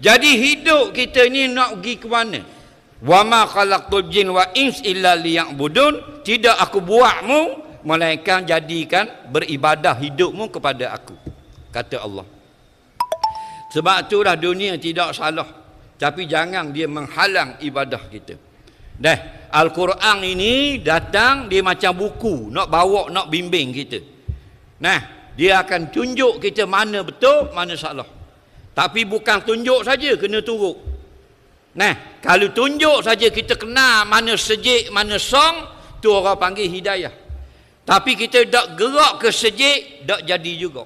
Jadi hidup kita ni nak pergi ke mana? Wa ma khalaqtul jin wa ins illa liya'budun. Tidak aku buatmu melainkan jadikan beribadah hidupmu kepada aku, kata Allah. Sebab itulah dunia tidak salah, tapi jangan dia menghalang ibadah kita. Al-Quran ini datang dia macam buku, nak bawa, nak bimbing kita. Dia akan tunjuk kita mana betul, mana salah. Tapi bukan tunjuk saja, kena turut. Kalau tunjuk saja kita kenal mana sejik, mana song, tu orang panggil hidayah. Tapi kita tak gerak ke sejik, tak jadi juga.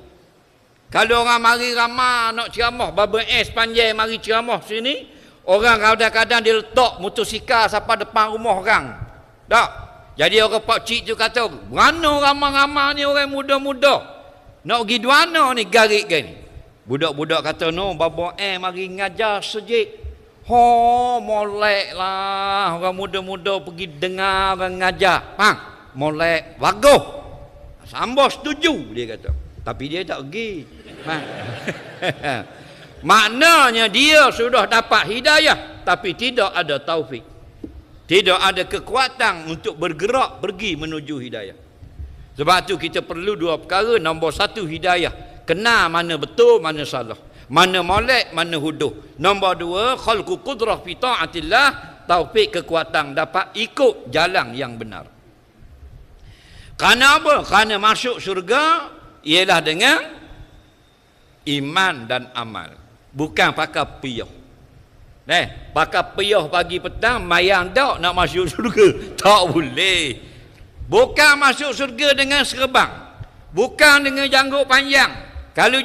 Kalau orang mari ramah nak ceramah, Baba S panjang mari ceramah sini, orang kadang-kadang dia letak motosikal sampai depan rumah orang. Tak? Jadi orang pak cik tu kata, mana ramah-ramah ni orang muda-muda? Nak pergi di mana ni garik kan? Budak-budak kata, no, Baba mari ngajar sejik. Molek lah. Orang muda-muda pergi dengar orang ngajar. Molek. Bagus. Sambo setuju, dia kata. Tapi dia tak pergi. Maknanya dia sudah dapat hidayah, tapi tidak ada taufik. Tidak ada kekuatan untuk bergerak pergi menuju hidayah. Sebab tu kita perlu dua perkara. Nombor satu, hidayah. Kenal mana betul, mana salah. Mana molek, mana huduh. Nombor dua, khalqu qudrah fi ta'atillah. Taufik, kekuatan dapat ikut jalan yang benar. Kerana apa? Kerana masuk syurga ialah dengan iman dan amal. Bukan pakai piyah. Pakai piyah pagi petang, mayang tak nak masuk syurga. Tak boleh. Bukan masuk syurga dengan serban. Bukan dengan janggut panjang. Kalau